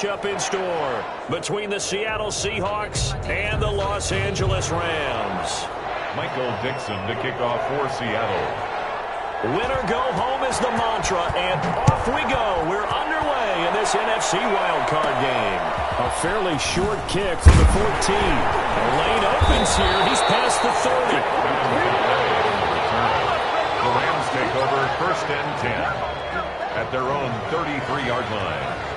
Up in store between the Seattle Seahawks and the Los Angeles Rams. Michael Dixon to kick off for Seattle. Winner go home is the mantra, and off we go. We're underway in this NFC wildcard game. A fairly short kick from the 14. The lane opens here. He's past the 30. The Rams take over 1st and 10 at their own 33-yard line.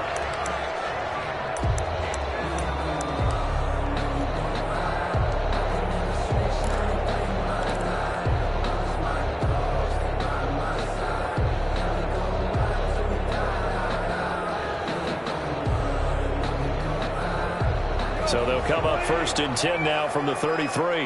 So they'll come up 1st and 10 now from the 33.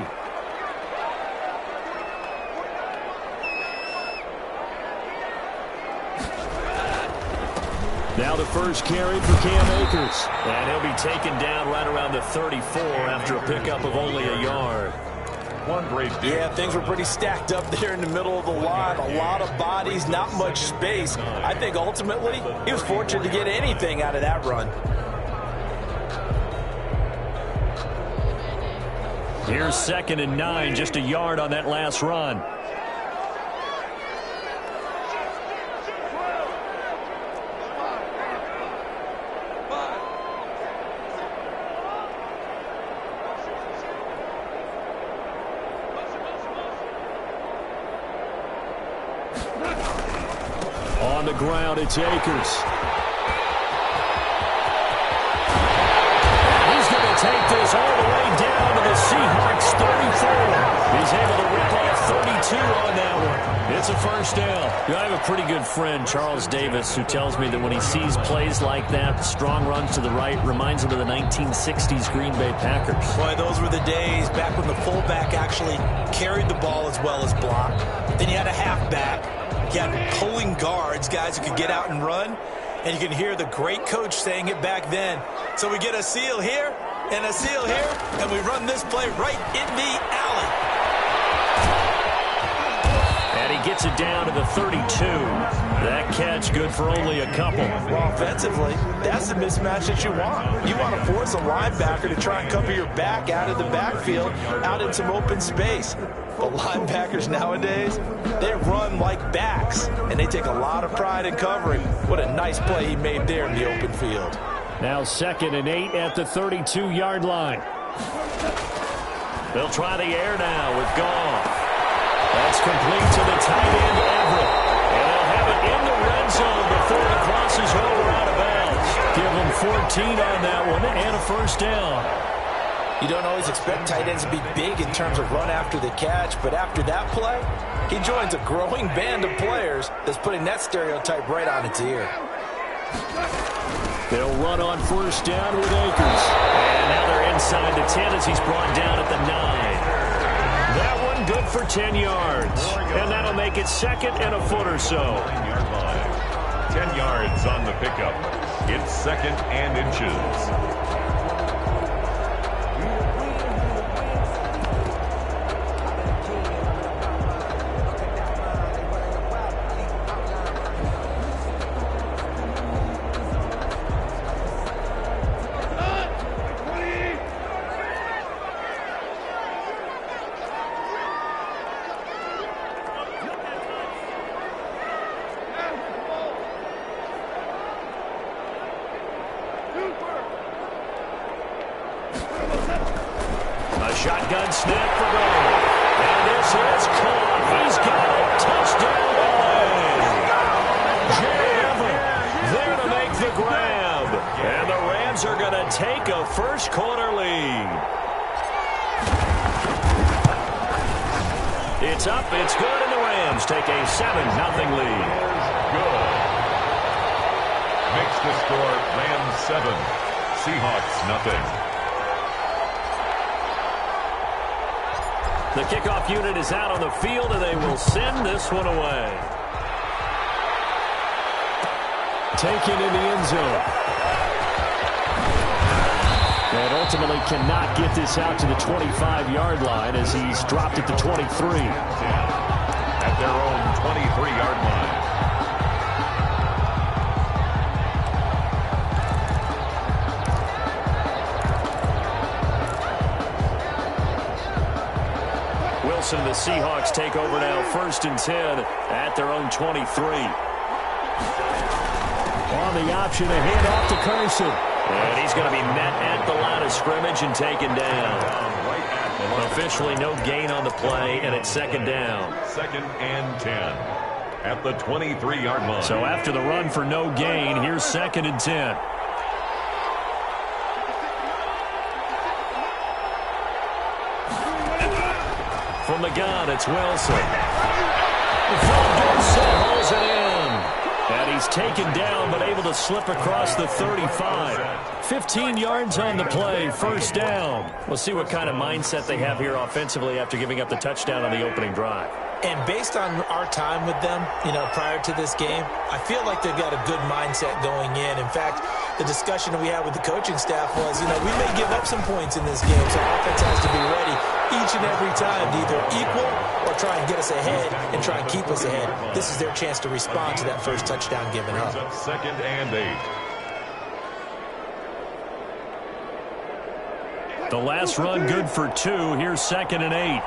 Now the first carry for Cam Akers. And he'll be taken down right around the 34 after a pickup of only a yard. Yeah, things were pretty stacked up there in the middle of the line. A lot of bodies, not much space. I think ultimately he was fortunate to get anything out of that run. Here's 2nd and 9, just a yard on that last run. On the ground, it's Akers. Take this all the way down to the Seahawks 34. He's able to rip off 32 on that one. It's a 1st down. I have a pretty good friend, Charles Davis, who tells me that when he sees plays like that, strong runs to the right, reminds him of the 1960s Green Bay Packers. Boy, those were the days back when the fullback actually carried the ball as well as blocked. Then you had a halfback. You had pulling guards, guys who could get out and run. And you can hear the great coach saying it back then. So we get a seal here and a seal here, and we run this play right in the alley. And he gets it down to the 32. That catch good for only a couple. Well, offensively, that's the mismatch that you want. You want to force a linebacker to try and cover your back out of the backfield, out in some open space. But linebackers nowadays, they run like backs, and they take a lot of pride in covering. What a nice play he made there in the open field. Now 2nd and 8 at the 32-yard line. They'll try the air now with Goff. That's complete to the tight end, Everett. And they'll have it in the red zone before it crosses over out of bounds. Give them 14 on that one and a 1st down. You don't always expect tight ends to be big in terms of run after the catch, but after that play, he joins a growing band of players that's putting that stereotype right on its ear. They'll run on 1st down with Akers. And now they're inside the 10 as he's brought down at the 9. That one good for 10 yards. And that'll make it 2nd and a foot or so. 10 yards on the pickup. It's 2nd and inches. Shotgun snap for goal. And this is caught. He's got it. Touchdown away. Jay Everett there to make the grab. And the Rams are going to take a first-quarter lead. It's up. It's good. And the Rams take a 7-0 lead. Good. Makes the score Rams 7. Seahawks nothing. The kickoff unit is out on the field, and they will send this one away. Taken in the end zone. And ultimately cannot get this out to the 25-yard line as he's dropped at the 23. At their own 23-yard line. Wilson and the Seahawks take over now, 1st and 10 at their own 23. On the option, a handoff to Carson. And he's going to be met at the line of scrimmage and taken down. Officially no gain on the play, and it's 2nd down. 2nd and 10 at the 23-yard line. So after the run for no gain, here's 2nd and 10. From the gun, it's Wilson. Dorsett holds it in. And he's taken down, but able to slip across the 35. 15 yards on the play, 1st down. We'll see what kind of mindset they have here offensively after giving up the touchdown on the opening drive. And based on our time with them, prior to this game, I feel like they've got a good mindset going in. In fact, the discussion that we had with the coaching staff was, we may give up some points in this game, so offense has to be ready each and every time to either equal or try and get us ahead and try and keep us ahead. This is their chance to respond to that first touchdown given up. 2nd and 8. The last run good for 2. Here's 2nd and 8.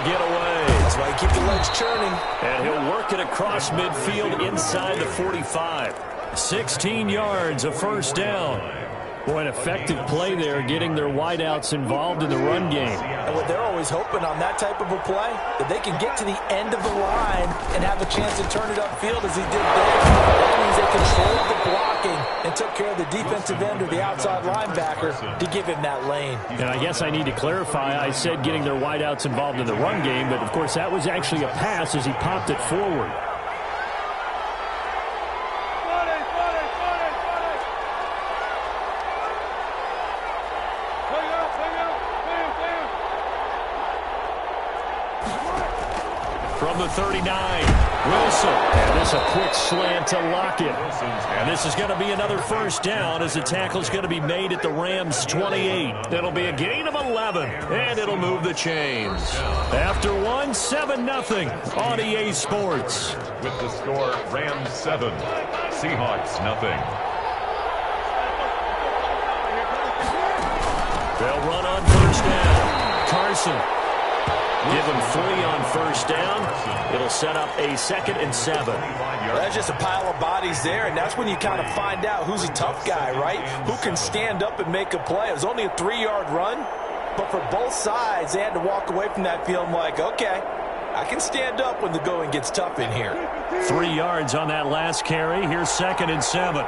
Get away. That's why you keep the legs churning. And he'll work it across midfield inside the 45. 16 yards, a 1st down. Boy, an effective play there, getting their wideouts involved in the run game. And what they're always hoping on that type of a play, that they can get to the end of the line and have a chance to turn it upfield as he did there. That means they controlled the blocking and took care of the defensive end or the outside linebacker to give him that lane. And I guess I need to clarify, I said getting their wideouts involved in the run game, but of course that was actually a pass as he popped it forward. From the 39, Wilson. And this a quick slant to Lockett. And this is going to be another 1st down as the tackle's going to be made at the Rams' 28. It'll be a gain of 11, and it'll move the chains. After one, 7-0 on EA Sports. With the score, Rams 7, Seahawks 0. They'll run on 1st down. Carson. Give him 3 on 1st down. It'll set up a 2nd and 7. That's just a pile of bodies there, and that's when you kind of find out who's a tough guy, right? Who can stand up and make a play. It was only a 3-yard run, but for both sides, they had to walk away from that field like, okay, I can stand up when the going gets tough in here. 3 yards on that last carry. Here's 2nd and 7.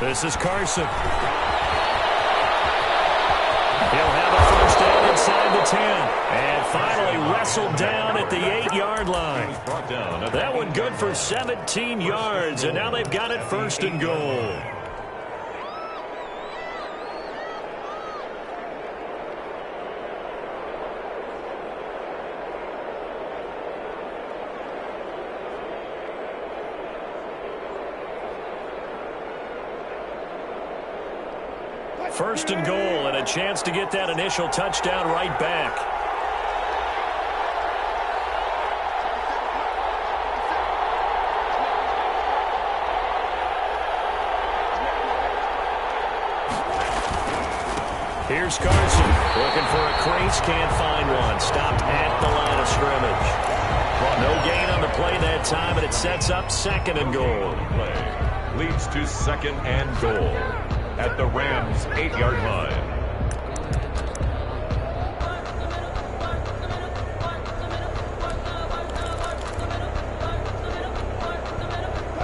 This is Carson. He'll have a 1st down inside the 10. And finally wrestled down at the 8-yard line. That one good for 17 yards. And now they've got it 1st and goal. First and goal, and a chance to get that initial touchdown right back. Here's Carson, looking for a crease, can't find one. Stopped at the line of scrimmage. No gain on the play that time, and it sets up 2nd and goal. Leads to 2nd and goal at the Rams' 8-yard line.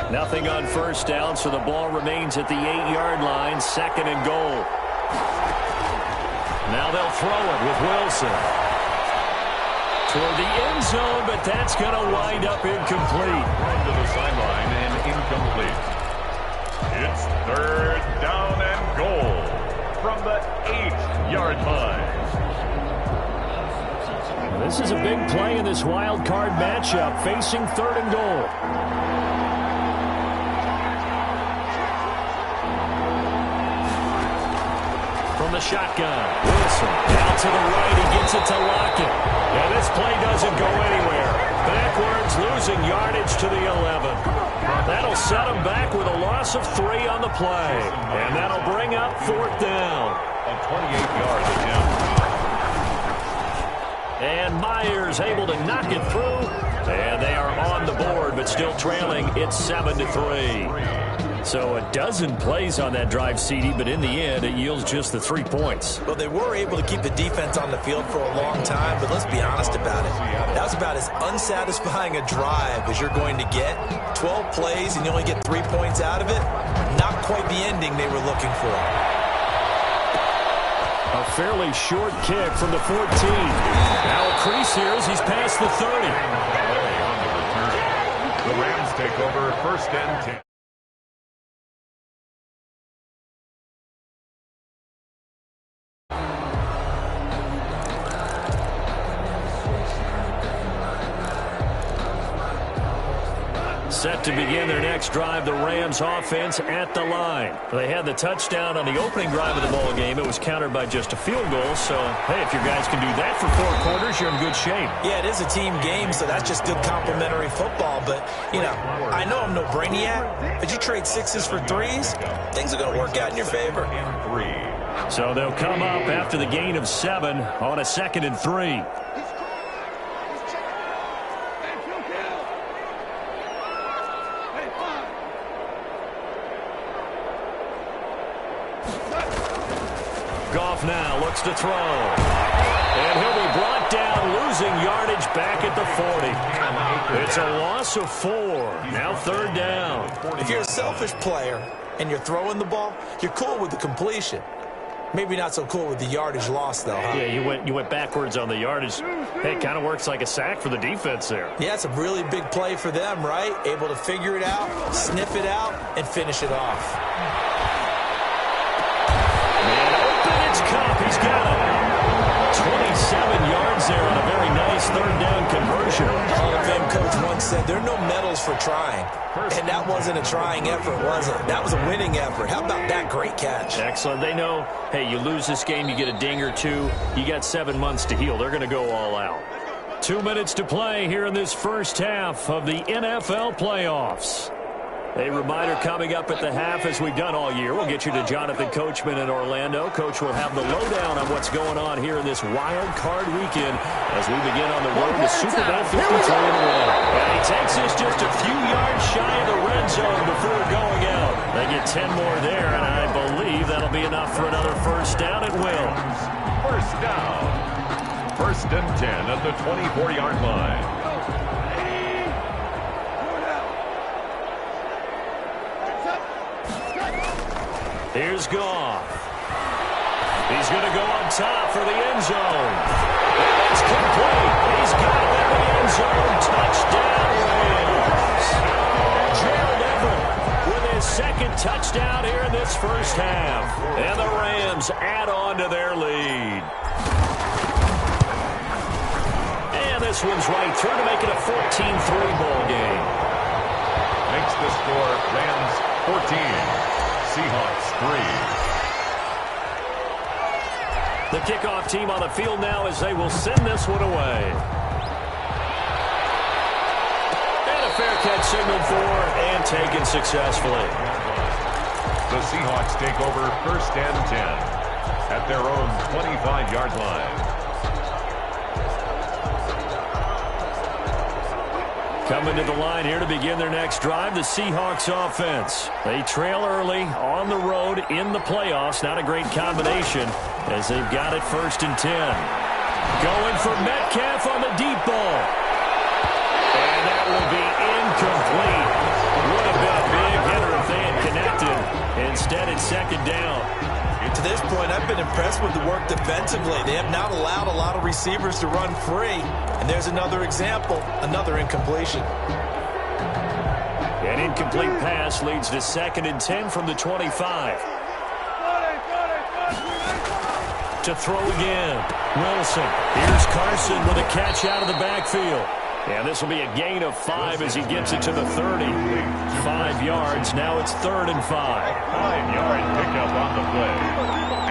Nothing on 1st down, so the ball remains at the 8-yard line, 2nd and goal. Now they'll throw it with Wilson. Toward the end zone, but that's going to wind up incomplete. Run to the sideline and incomplete. It's 3rd down and goal from the 8-yard line. This is a big play in this wild card matchup, facing 3rd and goal. From the shotgun, Wilson out to the right. He gets it to Lockett. And this play doesn't go anywhere. Backwards, losing yardage to the 11. set them back with a loss of 3 on the play. And that'll bring up 4th down. A 28-yard attempt. And Myers able to knock it through. And they are on the board, but still trailing. It's 7-3. So a dozen plays on that drive, CD, but in the end, it yields just the 3 points. Well, they were able to keep the defense on the field for a long time, but let's be honest about it. That was about as unsatisfying a drive as you're going to get. 12 plays and you only get 3 points out of it. Not quite the ending they were looking for. A fairly short kick from the 14. Now a crease here as he's past the 30. The Rams take over 1st and 10. Set to begin their next drive, the Rams offense at the line. They had the touchdown on the opening drive of the ball game. It was countered by just a field goal. So, hey, if your guys can do that for 4 quarters, you're in good shape. Yeah, it is a team game, so that's just good complementary football. But, you know, I know I'm no brainiac, but you trade 6s for 3s, things are going to work out in your favor. So they'll come up after the gain of 7 on a 2nd and 3. Goff now looks to throw. And he'll be brought down, losing yardage back at the 40. It's a loss of 4. Now 3rd down. If you're a selfish player and you're throwing the ball, you're cool with the completion. Maybe not so cool with the yardage loss, though, huh? Yeah, you went backwards on the yardage. Hey, it kind of works like a sack for the defense there. Yeah, it's a really big play for them, right? Able to figure it out, sniff it out, and finish it off. Cup, he's got it. 27 yards there on a very nice 3rd down conversion. Hall of Fame coach once said, there are no medals for trying. And that wasn't a trying effort, was it? That was a winning effort. How about that great catch? Excellent. They know, hey, you lose this game, you get a ding or 2. You got 7 months to heal. They're going to go all out. 2 minutes to play here in this first half of the NFL playoffs. A reminder coming up at the half, as we've done all year. We'll get you to Jonathan Coachman in Orlando. Coach will have the lowdown on what's going on here in this wild card weekend as we begin on the road to Super Bowl 53 in a row. And he takes us just a few yards shy of the red zone before going out. They get 10 more there, and I believe that'll be enough for another 1st down. It will. 1st down. 1st and 10 at the 24-yard line. Here's Goff. He's going to go up top for the end zone. It's complete. He's got it in the end zone. Touchdown, Rams. Gerald Everett with his 2nd touchdown here in this first half. And the Rams add on to their lead. And this one's right through to make it a 14-3 ball game. Makes the score Rams 14. Seahawks 3. The kickoff team on the field now as they will send this one away. And a fair catch signaled for and taken successfully. The Seahawks take over 1st and 10 at their own 25-yard line. Coming to the line here to begin their next drive, the Seahawks offense. They trail early on the road in the playoffs. Not a great combination as they've got it 1st and 10. Going for Metcalf on the deep ball. And that will be incomplete. Would have been a big hitter if they had connected. Instead, it's 2nd down. To this point, I've been impressed with the work defensively. They have not allowed a lot of receivers to run free. And there's another example, another incompletion. An incomplete pass leads to 2nd and 10 from the 25. To throw again. Wilson. Here's Carson with a catch out of the backfield. And this will be a gain of 5 as he gets it to the 30. 5 yards. Now it's 3rd and 5. 5-yard pickup on the play.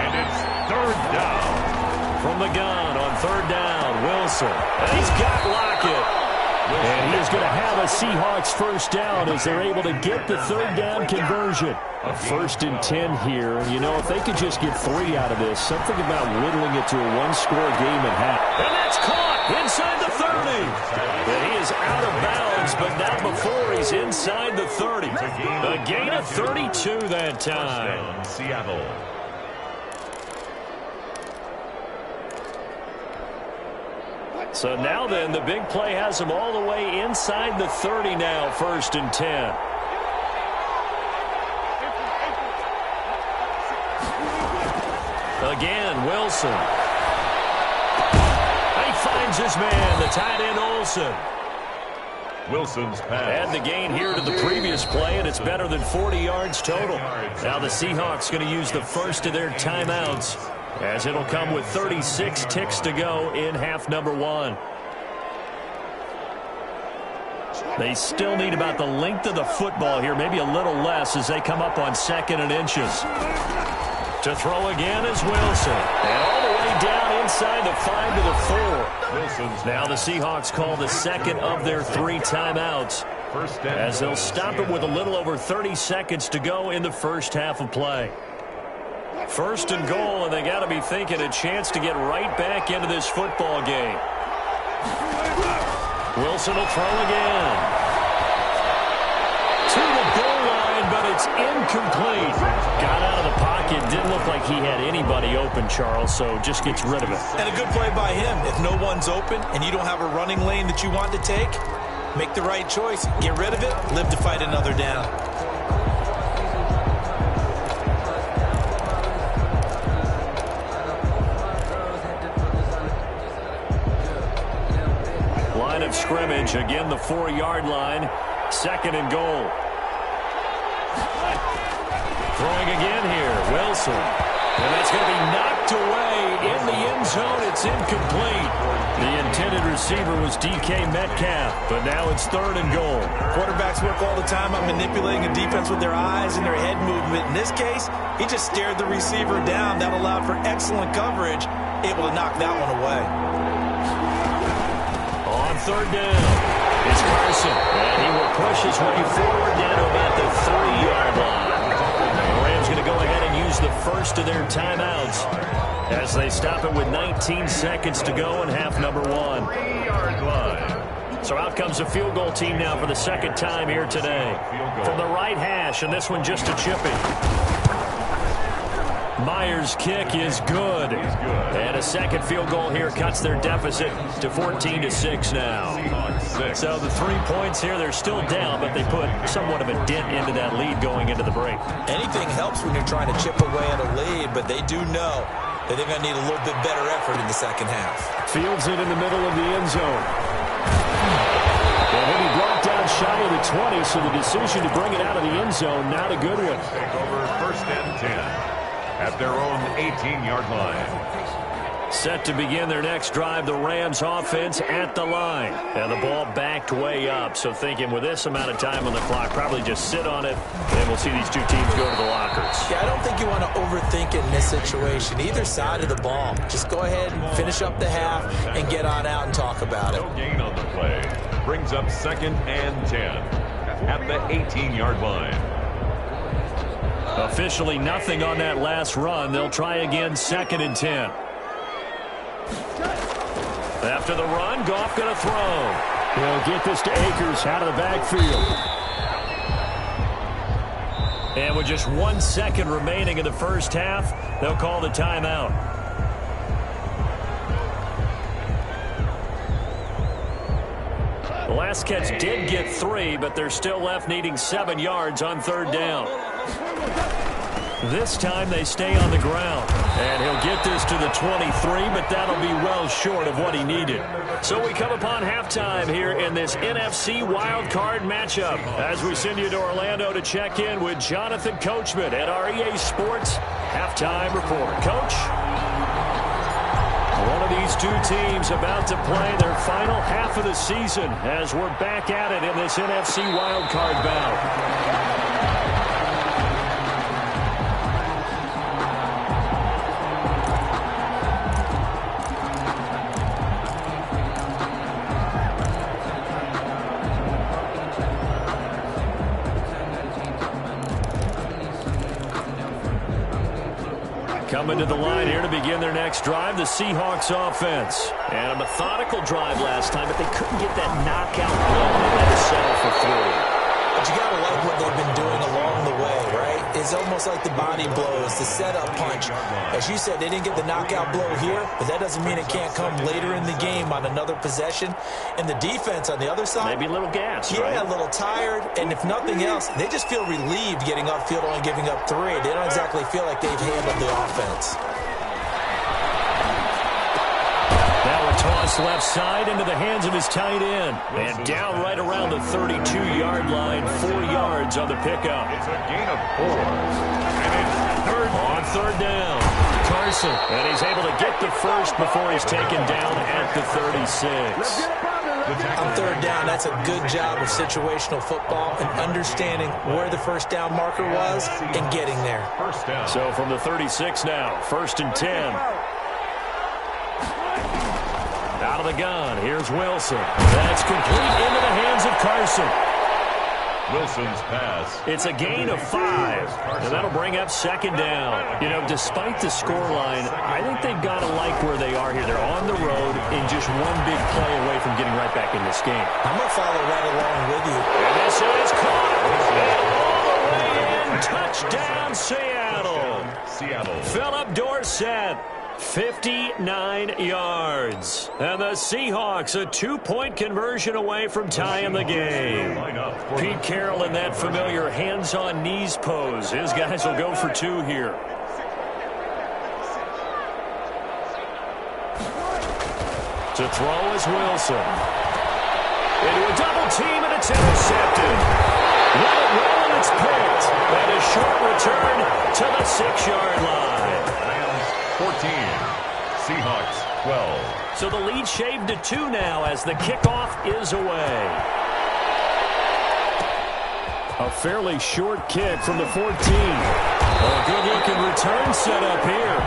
And it's 3rd down. From the gun on 3rd down, Wilson. And he's got Lockett. And he is going to have a Seahawks first down as they're able to get the third down conversion. A 1st and 10 here. You know, if they could just get 3 out of this, something about whittling it to a one-score game at half. And that's caught inside the 30. And he is out of bounds, but not before he's inside the 30. A gain of 32 that time. Seattle. So now then, the big play has him all the way inside the 30 now, 1st and 10. Again, Wilson. He finds his man, the tight end Olsen. Wilson's pass. Add the gain here to the previous play, and it's better than 40 yards total. Now the Seahawks going to use the first of their timeouts, as it'll come with 36 ticks to go in half number 1. They still need about the length of the football here, maybe a little less as they come up on 2nd and inches. To throw again is Wilson. And all the way down inside the 5 to the 4. Now the Seahawks call the second of their 3 timeouts, as they'll stop it with a little over 30 seconds to go in the first half of play. 1st and goal, and they got to be thinking a chance to get right back into this football game. Wilson will throw again. To the goal line, but it's incomplete. Got out of the pocket. Didn't look like he had anybody open, Charles, so just gets rid of it. And a good play by him. If no one's open and you don't have a running lane that you want to take, make the right choice. Get rid of it. Live to fight another down. Line of scrimmage, again the 4-yard line. 2nd and goal. Throwing again here, Wilson. And that's going to be knocked away in the end zone. It's incomplete. The intended receiver was DK Metcalf, but now it's 3rd and goal. Quarterbacks work all the time on manipulating a defense with their eyes and their head movement. In this case, he just stared the receiver down. That allowed for excellent coverage, able to knock that one away. On 3rd down, it's Carson, and he will push his way forward down to about the 3-yard line. The Rams going to go ahead and use the first of their timeouts as they stop it with 19 seconds to go in half number 1. 3-yard line. So out comes the field goal team now for the 2nd time here today. From the right hash, and this one just a chipping. Myers' kick is good. And a second field goal here cuts their deficit to 14-6 now. So the 3 points here, they're still down, but they put somewhat of a dent into that lead going into the break. Anything helps when you're trying to chip away at a lead, but they do know that they're going to need a little bit better effort in the second half. Fields it in the middle of the end zone. And he'll be brought down shy of the 20, so the decision to bring it out of the end zone, not a good one. Take over 1st and 10 at their own 18-yard line. Set to begin their next drive, the Rams offense at the line. And the ball backed way up, so thinking with this amount of time on the clock, probably just sit on it, and we'll see these two teams go to the lockers. Yeah, I don't think you want to overthink it in this situation. Either side of the ball. Just go ahead and finish up the half and get on out and talk about it. No gain on the play. Brings up 2nd and 10 at the 18-yard line. Officially nothing on that last run. They'll try again 2nd and 10. After the run, Goff going to throw. He'll get this to Akers out of the backfield. And with just 1 second remaining in the first half, they'll call the timeout. The last catch did get 3, but they're still left needing 7 yards on 3rd down. This time they stay on the ground. And he'll get this to the 23, but that'll be well short of what he needed. So we come upon halftime here in this NFC wildcard matchup as we send you to Orlando to check in with Jonathan Coachman at our EA Sports Halftime Report. Coach? One of these two teams about to play their final half of the season as we're back at it in this NFC wildcard bout. Coming to the line here to begin their next drive, the Seahawks offense. And a methodical drive last time, but they couldn't get that knockout blow. They had to settle for 3. But you got to like what they've been doing along the way, right? It's almost like the body blows, the setup punch. As you said, they didn't get the knockout blow here, but that doesn't mean it can't come later in the game on another possession. And the defense on the other side, maybe a little gas, yeah, right? A little tired. And if nothing else, they just feel relieved getting upfield, only giving up 3. They don't exactly feel like they've handled the offense. Toss left side into the hands of his tight end. And down right around the 32-yard line, 4 yards on the pickup. It's a gain of 4. And it's third down. Carson. And he's able to get the first before he's taken down at the 36. On third down, that's a good job of situational football and understanding where the first down marker was and getting there. First down. So from the 36 now, 1st and 10. Out of the gun, here's Wilson. That's complete into the hands of Carson. Wilson's pass. It's a gain of 5, and that'll bring up 2nd down. You know, despite the scoreline, I think they've got to like where they are here. They're on the road and just one big play away from getting right back in this game. I'm going to follow right along with you. And this is caught. And all the way in. Touchdown, Seattle. Philip Dorsett. 59 yards. And the Seahawks a 2-point conversion away from tying the game. Pete Carroll in that familiar hands-on knees pose. His guys will go for 2 here. To throw is Wilson. Into a double team and it's intercepted. Let it roll and it's picked. And a short return to the 6-yard line. 14, Seahawks 12. So the lead shaved to 2 now as the kickoff is away. A fairly short kick from the 14. A good-looking return set up here.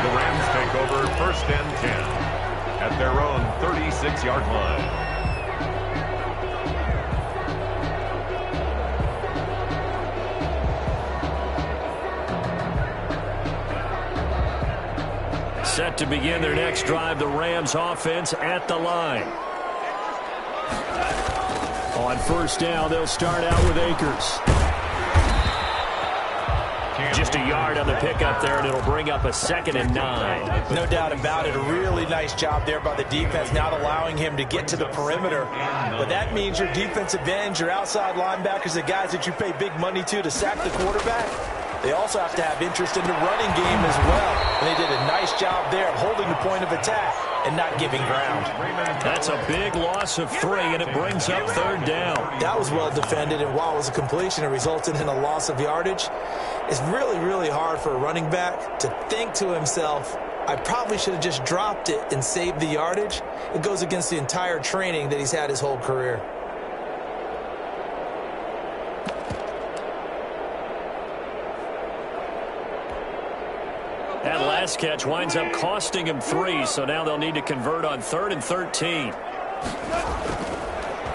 The Rams take over 1st and 10 at their own 36-yard line. Set to begin their next drive, the Rams offense at the line. On 1st down, they'll start out with Akers. Just a yard on the pickup there, and it'll bring up a 2nd and 9. No doubt about it. A really nice job there by the defense, not allowing him to get to the perimeter. But that means your defensive ends, your outside linebackers, the guys that you pay big money to sack the quarterback, they also have to have interest in the running game as well. And they did a nice job there of holding the point of attack and not giving ground. That's a big loss of 3, and it brings up 3rd down. That was well defended, and while it was a completion, it resulted in a loss of yardage. It's really, really hard for a running back to think to himself, I probably should have just dropped it and saved the yardage. It goes against the entire training that he's had his whole career. That last catch winds up costing him 3, so now they'll need to convert on 3rd and 13.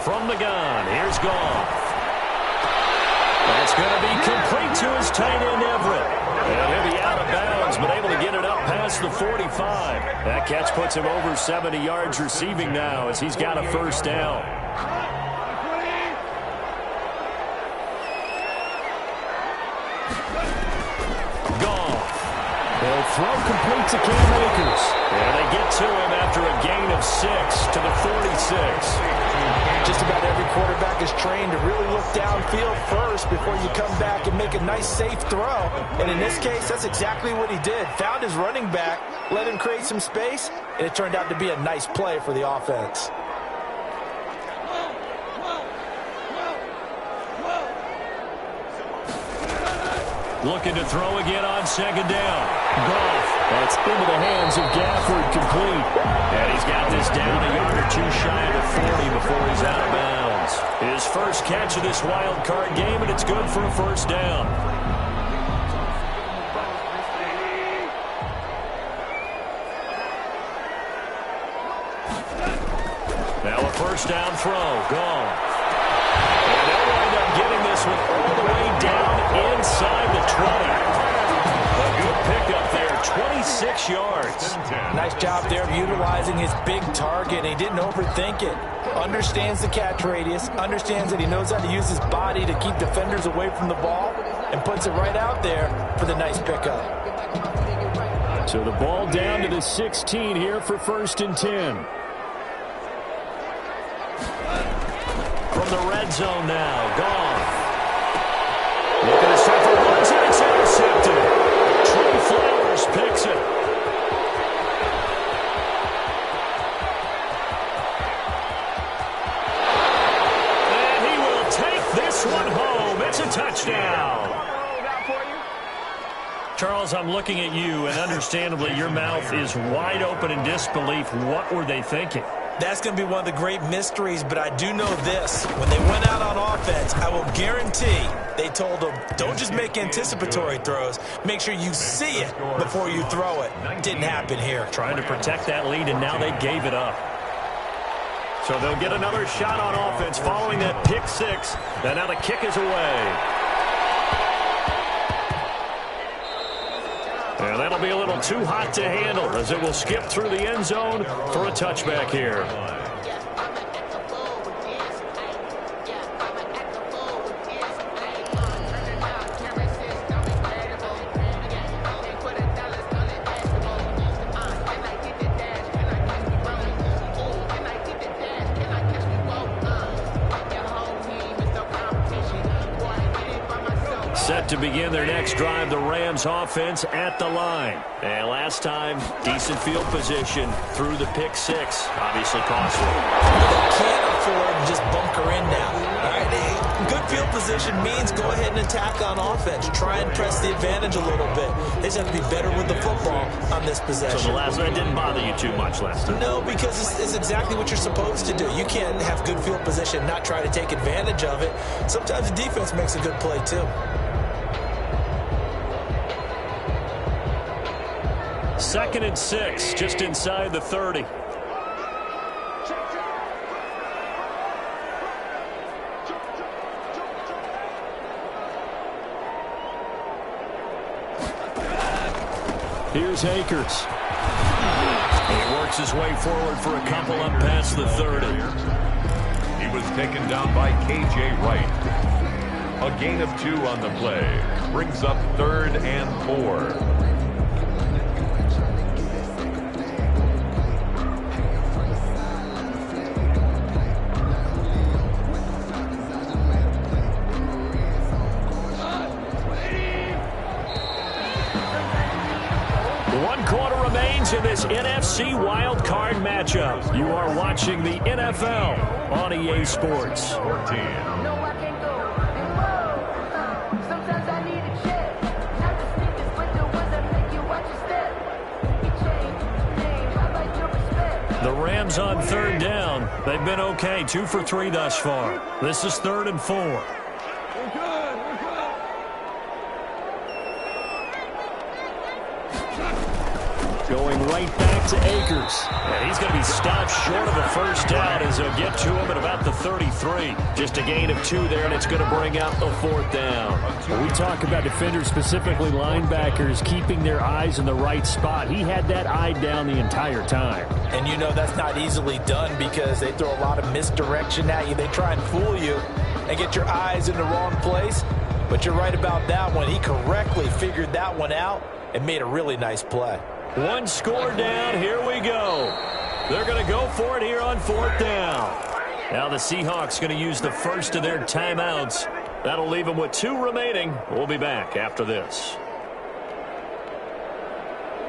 From the gun, here's Goff. That's going to be complete to his tight end, Everett. And he'll be out of bounds, but able to get it up past the 45. That catch puts him over 70 yards receiving now as he's got a 1st down. They'll throw complete to Cam Akers. And they get to him after a gain of 6 to the 46. Just about every quarterback is trained to really look downfield first before you come back and make a nice, safe throw. And in this case, that's exactly what he did. Found his running back, let him create some space, and it turned out to be a nice play for the offense. Looking to throw again on 2nd down. Goff. That's into the hands of Gafford, complete. And he's got this down a yard or 2 shy of the 40 before he's out of bounds. His first catch of this wild card game, and it's good for a 1st down. Now a 1st down throw. Goff. And they'll wind up getting this one all the way down inside the 20. 26 yards. Nice job there of utilizing his big target. He didn't overthink it. Understands the catch radius, understands that he knows how to use his body to keep defenders away from the ball, and puts it right out there for the nice pickup. So the ball down to the 16 here for 1st and 10. From the red zone now, Goff. Looking to start for runs, and it's intercepted. Trey Flowers picks it. And he will take this one home. It's a touchdown. Charles, I'm looking at you, and understandably your mouth is wide open in disbelief. What were they thinking? That's going to be one of the great mysteries, but I do know this. When they went out on offense, I will guarantee they told them, don't just make anticipatory throws. Make sure you see it before you throw it. Didn't happen here. Trying to protect that lead, and now they gave it up. So they'll get another shot on offense following that pick six. And now the kick is away. And that'll be a little too hot to handle as it will skip through the end zone for a touchback here. Set to begin their next drive, the Rams offense at the line. And last time, decent field position through the pick six. Obviously costly. They can't afford to just bunker in now. All right, good field position means go ahead and attack on offense. Try and press the advantage a little bit. They just have to be better with the football on this possession. So the last one didn't bother you too much last time? No, because it's exactly what you're supposed to do. You can't have good field position and not try to take advantage of it. Sometimes the defense makes a good play too. 2nd and 6, just inside the 30. Here's Akers. He works his way forward for a couple up past the 30. He was taken down by K.J. Wright. A gain of 2 on the play. Brings up 3rd and 4. In this NFC wildcard matchup, you are watching the NFL on EA Sports. 14. The Rams on 3rd down. They've been okay, 2 for 3 thus far. This is 3rd and 4. Going right back to Akers. And he's going to be stopped short of a first down as they'll get to him at about the 33. Just a gain of 2 there, and it's going to bring up a 4th down. When we talk about defenders, specifically linebackers, keeping their eyes in the right spot. He had that eye down the entire time. And you know that's not easily done because they throw a lot of misdirection at you. They try and fool you and get your eyes in the wrong place. But you're right about that one. He correctly figured that one out and made a really nice play. 1 score down. Here we go. They're going to go for it here on 4th down. Now the Seahawks going to use the first of their timeouts. That'll leave them with 2 remaining. We'll be back after this.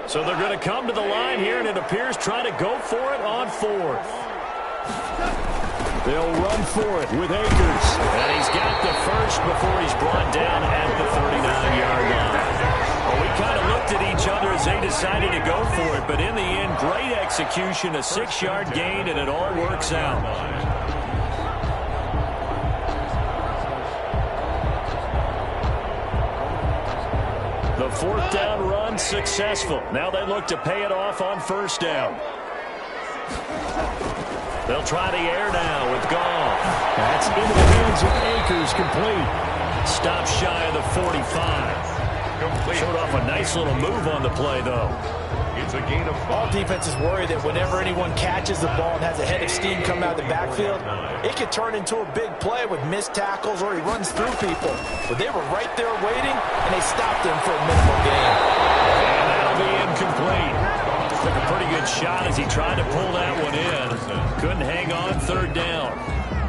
So they're going to come to the line here, and it appears trying to go for it on 4th. They'll run for it with Akers. And he's got the first before he's brought down at the 39-yard line. Well, we kind of looked at each other as they decided to go for it, but in the end, great execution, a 6-yard gain, and it all works out. The 4th down run successful. Now they look to pay it off on 1st down. They'll try the air now with Goff. That's into the hands of Akers, complete. Stop shy of the 45. incomplete. Showed off a nice little move on the play, though. It's a gain of All 5. defenses worry that whenever anyone catches the ball and has a head of steam come out of the backfield, it could turn into a big play with missed tackles or he runs through people. But they were right there waiting, and they stopped him for a minimal gain. And that'll be incomplete. Took a pretty good shot as he tried to pull that one in. Couldn't hang on third down.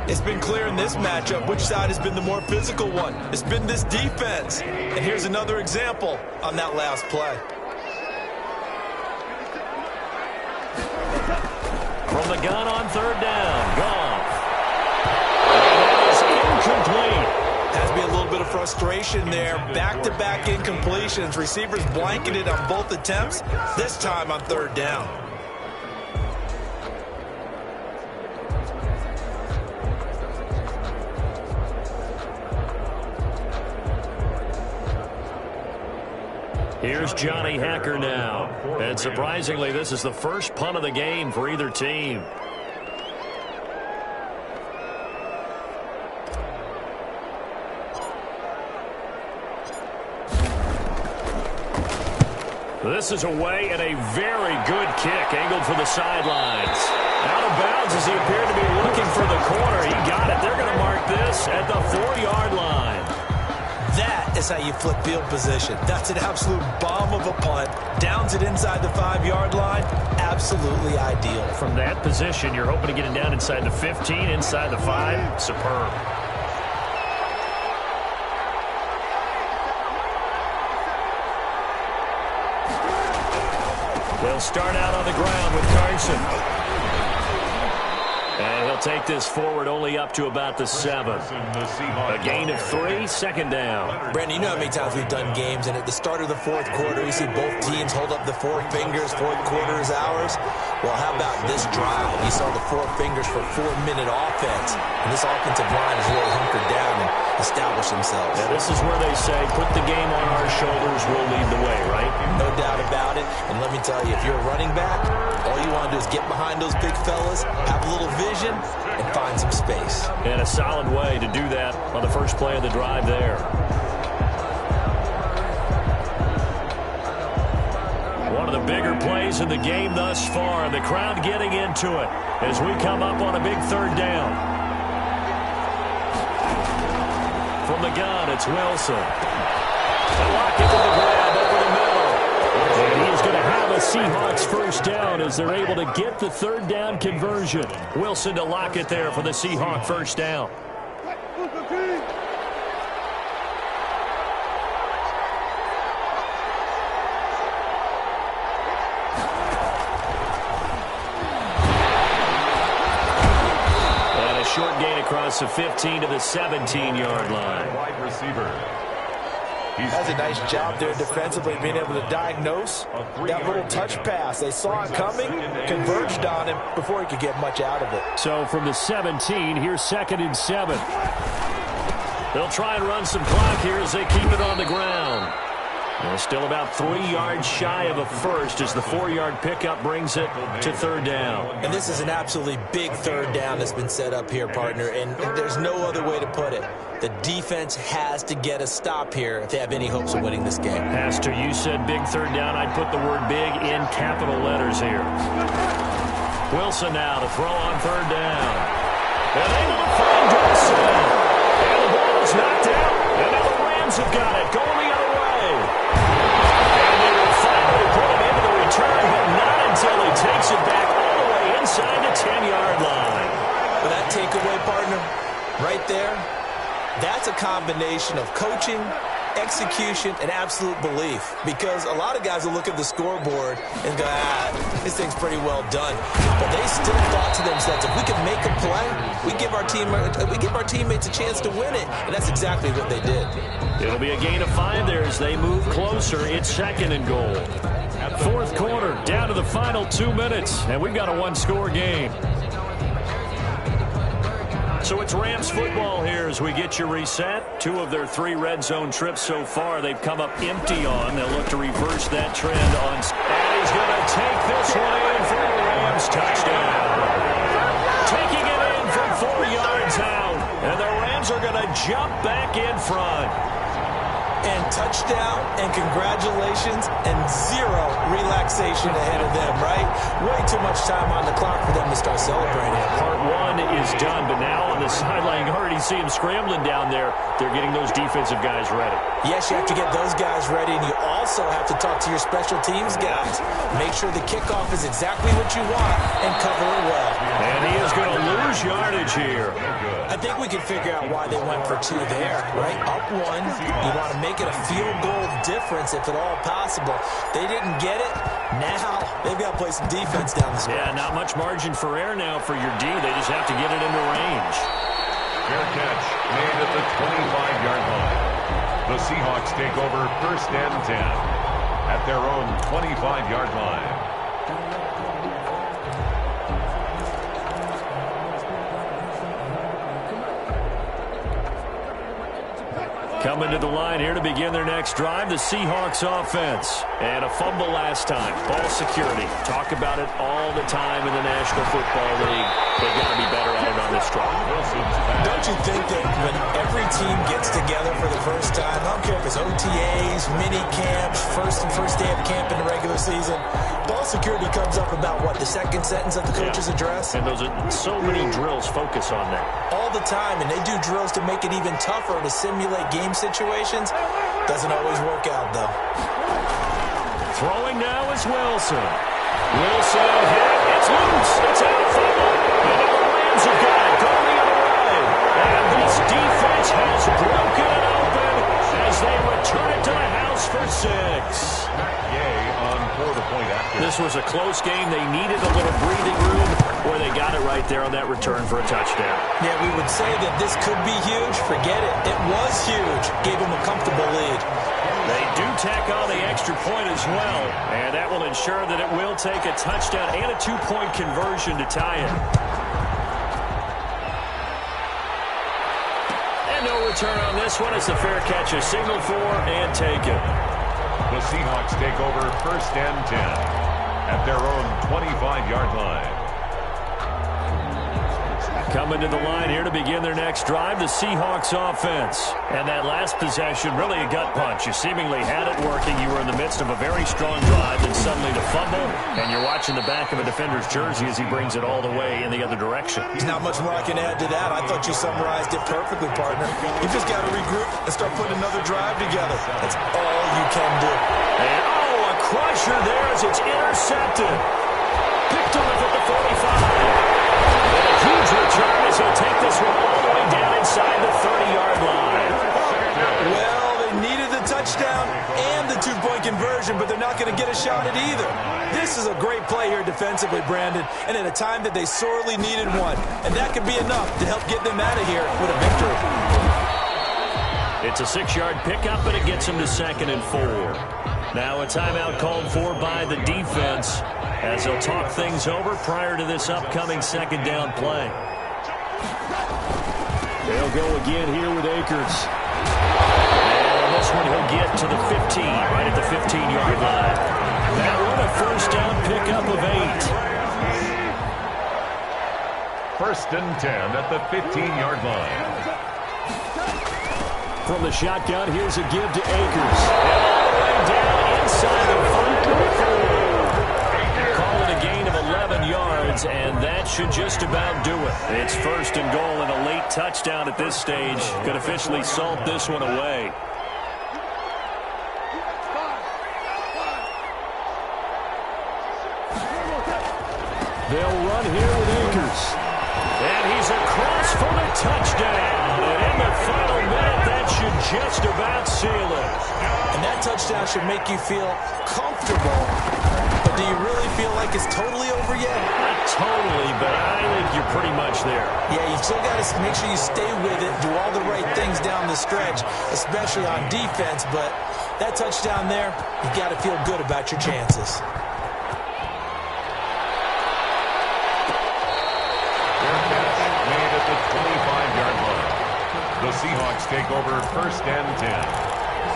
It's been clear in this matchup which side has been the more physical one. It's been this defense. And here's another example on that last play. From the gun on third down. Goff. And that is incomplete. Has to be a little bit of frustration there. Back-to-back incompletions. Receivers blanketed on both attempts, this time on third down. Here's Johnny Hacker now. And surprisingly, this is the first punt of the game for either team. This is away and a very good kick angled for the sidelines. Out of bounds as he appeared to be looking for the corner. He got it. They're going to mark this at the 4-yard line. That is how you flip field position. That's an absolute bomb of a punt. Downs it inside the 5-yard line. Absolutely ideal. From that position, you're hoping to get it down inside the 15, inside the 5. Superb. They'll start out on the ground with Carson. And he'll take this forward only up to about the 7. A gain of 3, second down. Brandon, you know how many times we've done games, and at the start of the fourth quarter, we see both teams hold up the 4 fingers, fourth quarter is ours. Well, how about this drive? You saw the 4 fingers for 4-minute offense, and this offensive line is really hunkered down and established themselves. Now, this is where they say, put the game on our shoulders, we'll lead the way, right? No doubt about it, and let me tell you, if you're a running back, all you want to do is get behind those big fellas, have a little vision, and find some space. And a solid way to do that on the first play of the drive there. One of the bigger plays in the game thus far, and the crowd getting into it as we come up on a big third down. From the gun, it's Wilson. Lockett with the grab over the middle. And he is going to have a Seahawks first down as they're able to get the third down conversion. Wilson to Lockett there for the Seahawk first down. And a short gain across the 15 to the 17-yard line. Wide receiver. Has a nice job there defensively, being able to diagnose that little touch pass. They saw it coming, converged on him before he could get much out of it. So from the 17, here's 2nd and 7. They'll try and run some clock here as they keep it on the ground. Well, still about 3 yards shy of a first as the 4-yard pickup brings it to third down. And this is an absolutely big third down that's been set up here, partner, and there's no other way to put it. The defense has to get a stop here if they have any hopes of winning this game. Pastor, you said big third down. I'd put the word big in capital letters here. Wilson now to throw on third down. And able to find Wilson. And the ball is knocked out. And now the Rams have got it. Going the other way. And they will finally put him into the return, but not until he takes it back all the way inside the 10-yard line. But that takeaway, partner, right there, that's a combination of coaching, execution, and absolute belief. Because a lot of guys will look at the scoreboard and go, this thing's pretty well done. But they still thought to themselves, if we can make a play, we give our teammates a chance to win it. And that's exactly what they did. It'll be a gain of 5 there as they move closer. It's 2nd and goal. Fourth quarter, down to the final 2 minutes, and we've got a 1-score game. So it's Rams football here as we get you reset. 2 of their 3 red zone trips so far they've come up empty on. They'll look to reverse that trend on. And he's going to take this one in for the Rams touchdown. Taking it in from 4 yards out. And the Rams are going to jump back in front. And touchdown and congratulations and zero relaxation ahead of them, right? Way too much time on the clock for them to start celebrating. Part one is done, but now on the sideline, you already see him scrambling down there. They're getting those defensive guys ready. Yes, you have to get those guys ready, and you also have to talk to your special teams guys. Make sure the kickoff is exactly what you want and cover it well. And he is going to lose yardage here. I think we can figure out why they went for two there, right? Up one, you want to make it a field goal difference if at all possible. They didn't get it. Now they've got to play some defense down the stretch. Yeah, not much margin for error now for your D. They just have to get it into range. Fair catch made at the 25-yard line. The Seahawks take over 1st and 10 at their own 25-yard line. Coming to the line here to begin their next drive, the Seahawks offense. And a fumble last time. Ball security. Talk about it all the time in the National Football League. They've got to be better at it on this drive. Don't you think that when every team gets together for the first time, I don't care if it's OTAs, mini camps, first day of camp in the regular season, ball security comes up about what, the second sentence of the coach's address? And those are so many drills focus on that. All the time, and they do drills to make it even tougher to simulate game situations. Doesn't always work out, though. Throwing now is Wilson. Wilson hit. It's loose. It's out. Fumble. And now the Rams have got it. Going the other way. And this defense has broken it open as they return it to the house for 6. This was a close game. They needed a little breathing room, where they got it right there on that return for a touchdown. Yeah, we would say that this could be huge. Forget it. It was huge. Gave them a comfortable lead. They do tack on the extra point as well, and that will ensure that it will take a touchdown and a 2-point conversion to tie it. And no return on this one. It's the fair catch, a signal for and take it. The Seahawks take over 1st and 10 at their own 25-yard line. Coming to the line here to begin their next drive, the Seahawks offense. And that last possession, really a gut punch. You seemingly had it working. You were in the midst of a very strong drive, and suddenly the fumble, and you're watching the back of a defender's jersey as he brings it all the way in the other direction. There's not much more I can add to that. I thought you summarized it perfectly, partner. You just got to regroup and start putting another drive together. That's all you can do. And, oh, a crusher there as it's intercepted. Picked off at the 45. Huge return as he'll take this one all the way down inside the 30-yard line. Well, they needed the touchdown and the 2-point conversion, but they're not going to get a shot at either. This is a great play here defensively, Brandon, and at a time that they sorely needed one. And that could be enough to help get them out of here with a victory. It's a 6-yard pickup, but it gets them to 2nd and 4. Now a timeout called for by the defense, as they'll talk things over prior to this upcoming 2nd down play. They'll go again here with Akers. And on this one, he'll get to the 15, right at the 15-yard line. That one a 1st down pickup of 8. 1st and 10 at the 15-yard line. From the shotgun, here's a give to Akers. And all the way down inside the 5.4. Call it a gain of 11 yards, and that should just about do it. It's 1st and goal, and a late touchdown at this stage could officially salt this one away. They'll run here with Akers. And he's across for the touchdown. And in the final minute, that should just about seal it. And that touchdown should make you feel comfortable. But do you really feel like it's totally over yet? Not totally, but I think you're pretty much there. Yeah, you still got to make sure you stay with it, do all the right things down the stretch, especially on defense. But that touchdown there, you got to feel good about your chances. Made at the 25-yard line. The Seahawks take over 1st and 10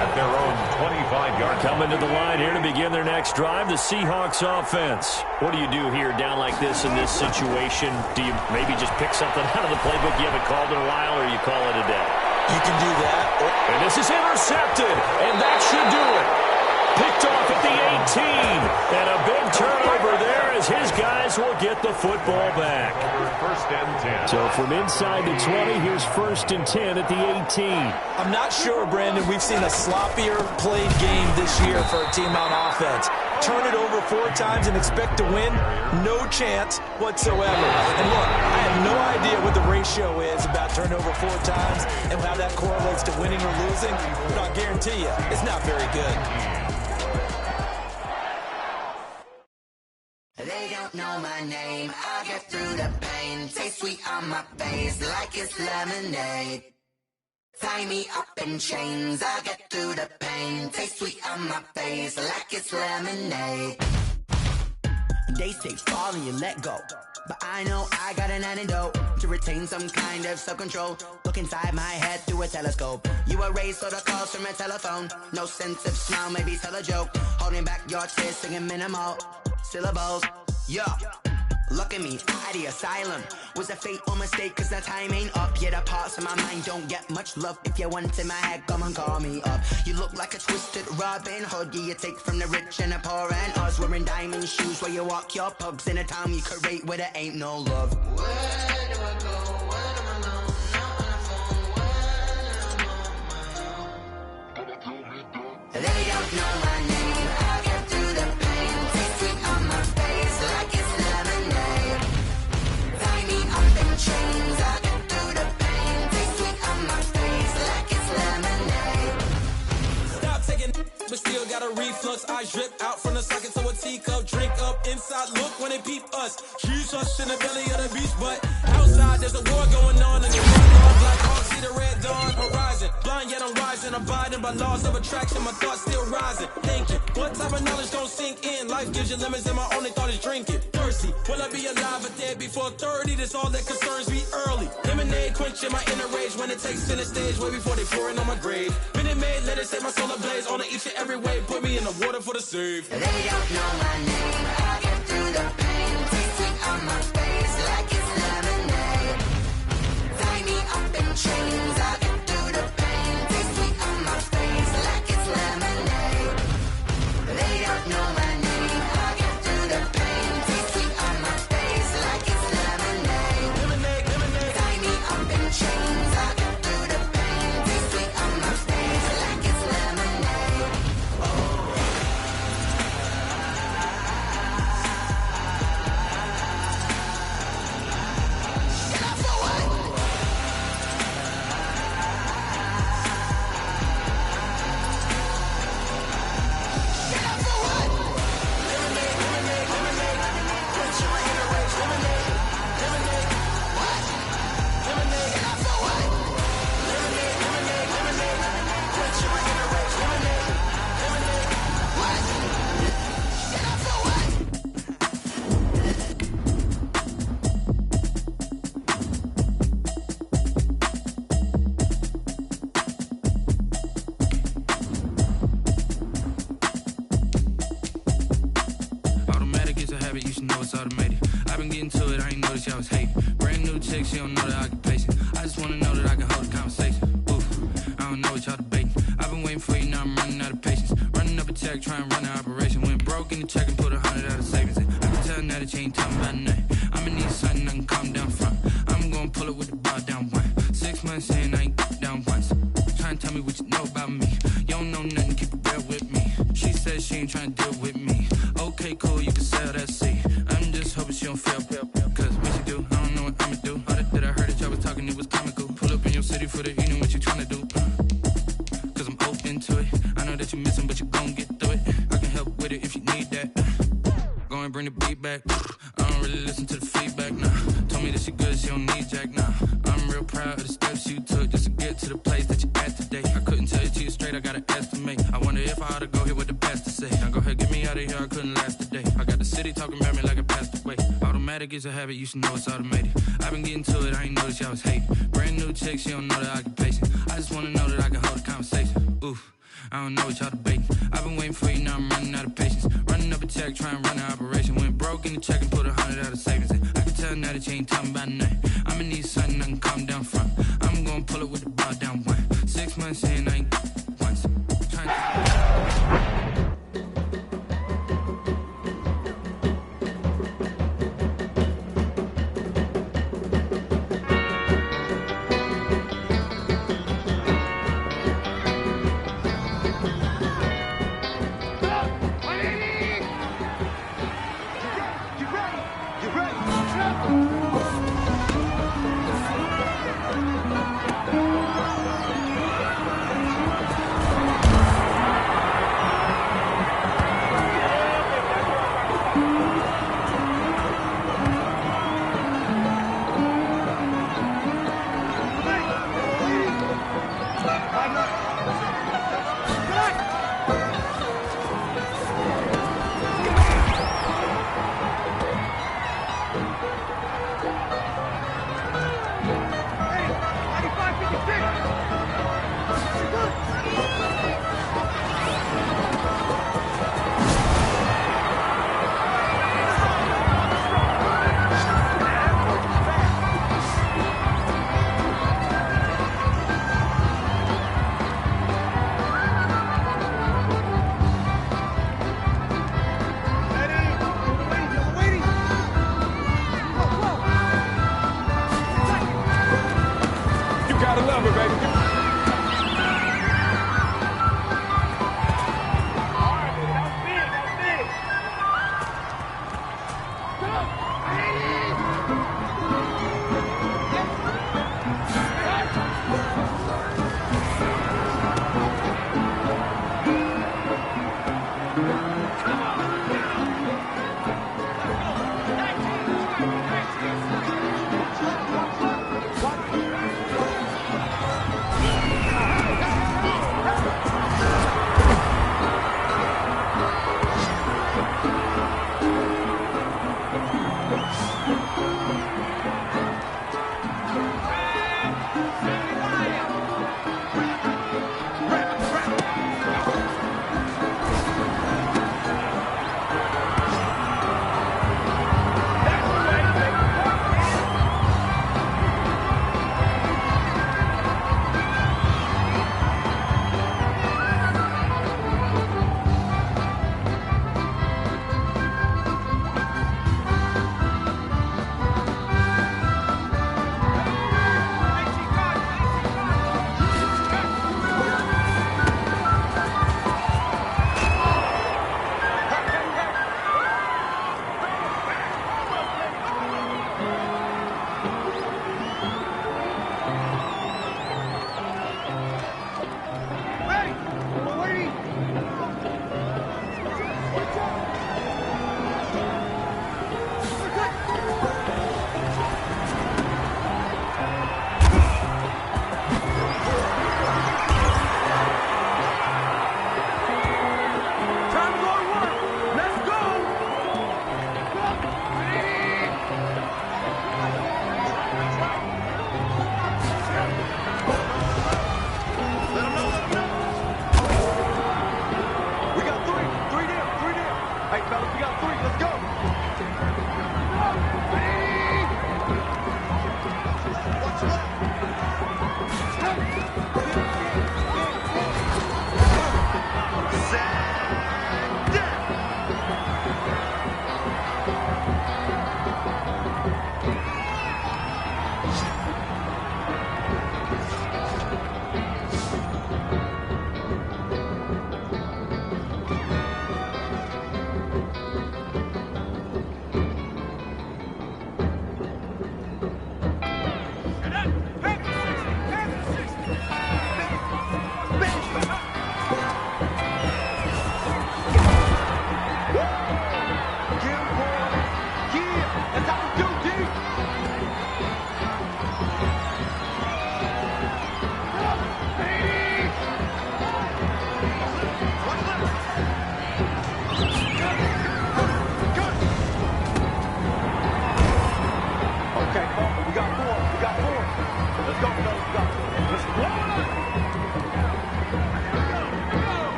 at their own 25-yard line. Coming to the line here to begin their next drive, the Seahawks offense. What do you do here down like this in this situation? Do you maybe just pick something out of the playbook you haven't called in a while, or you call it a day? You can do that. And this is intercepted, and that should do it. Picked off at the 18, and a big turnover there as his guys will get the football back. First and 10. So from inside the 20, here's first and 10 at the 18. I'm not sure, Brandon, we've seen a sloppier played game this year for a team on offense. Turn it over 4 times and expect to win? No chance whatsoever. And look, I have no idea what the ratio is about turnover 4 times and how that correlates to winning or losing, but I'll guarantee you, it's not very good. They don't know my name, I get through the pain. Taste sweet on my face like it's lemonade. Tie me up in chains, I get through the pain. Taste sweet on my face like it's lemonade. They say fall and you let go, but I know I got an antidote to retain some kind of self-control. Look inside my head through a telescope. You erase all the calls from a telephone. No sense of smile, maybe tell a joke. Holding back your tears, singing minimal syllables. Yeah, look at me, out the asylum. Was a fate or mistake, cause the time ain't up. Yet the parts of my mind don't get much love. If you want in my head, come and call me up. You look like a twisted Robin Hood. Yeah, you take from the rich and the poor and us. Wearing diamond shoes where you walk your pugs in a town you create where there ain't no love. Where do I go? When I'm alone, not on the phone, when I'm on my own. They don't know my name, I get through the pain. Taste sweet on my face like it's lemonade. Tie me up in chains, I get through the pain. Taste sweet on my face like it's lemonade. Stop taking, but still got a reflux. I drip out from the socket to a teacup. Drink up inside, look when they peep us. Choose us in the belly of the beast, but outside there's a war going on. And the black hawk see the red dawn horizon. Blind yet I'm rising, abiding by laws of attraction. My thoughts still rising, thinking what type of knowledge don't sink in? Life gives you limits and my only thought is drinking. Thirsty, will I be alive or dead before 30? That's all that concerns me early. Lemonade quenching my inner rage when it takes center stage way before they pouring on my grave. Minute Maid, let it set my soul ablaze on each and every way. Put me in the water for the save. They don't know my name, I get through the pain. Taste sweet on my face like it's lemonade. Tie me up in chains, I get through the pain. Taste sweet on my face like it's lemonade. They don't know my name, I get through the pain. Taste sweet on my face like it's lemonade. Lemonade, lemonade. Tie me up in chains, I get through the pain. Taste sweet on my face like it's lemonade. Automatic is a habit, you should know it's automated. I've been getting to it, I ain't noticed y'all was hating. Brand new chick, she don't know the occupation. I just wanna know that I can hold a conversation. Oof, I don't know what y'all debating. I've been waiting for you, now I'm running out of patience. Running up a check, trying to run an operation. Went broke in the check and put 100 out of savings in. I can tell now that you ain't talking about nothing. I'ma need something I can calm down from. I'm gonna pull it with the bar down one. 6 months in, I ain't down once. Trying to tell me what you know about me. You don't know nothing, keep it real with me. She said she ain't trying to deal with me. Okay, cool, you can sell that seat. I'm just hoping she don't fail. Cause what she do, I don't know what I'ma do. All that I heard that y'all was talking, it was comical. Pull up in your city for the evening, what you trying to do? Cause I'm open to it. I know that you're missing, but you gon' get through it. I can help with it if you need that. Go and bring the beat back. I don't really listen to the feedback, nah. Told me that she good, she don't need Jack, nah. I'm real proud of the steps you took just to get to the place that you're at today. I couldn't tell you to you straight, I gotta estimate. I wonder if I ought to go here with the pastor say. Now go ahead, get me out of here, I couldn't last a day. I got the city talking about me like I passed away. Automatic is a habit, you should know it's automated. I've been getting to it, I ain't noticed y'all was hating. Brand new chick, she don't know the occupation. I just wanna know that I can hold a conversation. Oof, I don't know what y'all debating. I've been waiting for you, now I'm running out of patience. Running up a check, trying to run an operation. Went broke in the check and put 100 out of savings in. I can tell now that you ain't talking about nothing. I'ma need something I can calm down from. I'm gonna pull it with the bar down one.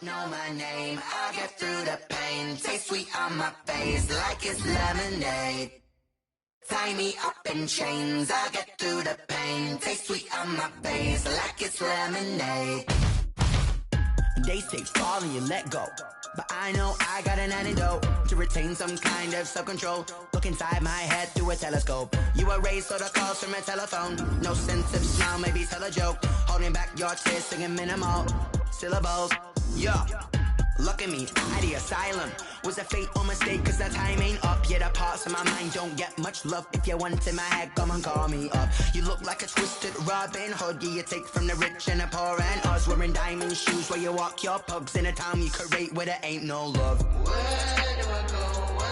Know my name, I'll get through the pain. Taste sweet on my face like it's lemonade. Tie me up in chains, I'll get through the pain. Taste sweet on my face like it's lemonade. They say fall and you let go, but I know I got an antidote to retain some kind of self-control. Look inside my head through a telescope. You erase all the calls from a telephone. No sense of smile, maybe tell a joke. Holding back your tears, singing minimal syllables. Yeah, look at me, at the asylum. Was a fate or mistake, cause the time ain't up. Yet the parts of my mind don't get much love. If you want in my head, come and call me up. You look like a twisted Robin Hood. Yeah, you take from the rich and the poor and us. Wearing diamond shoes where you walk your pugs in a town you create where there ain't no love. Where do I go?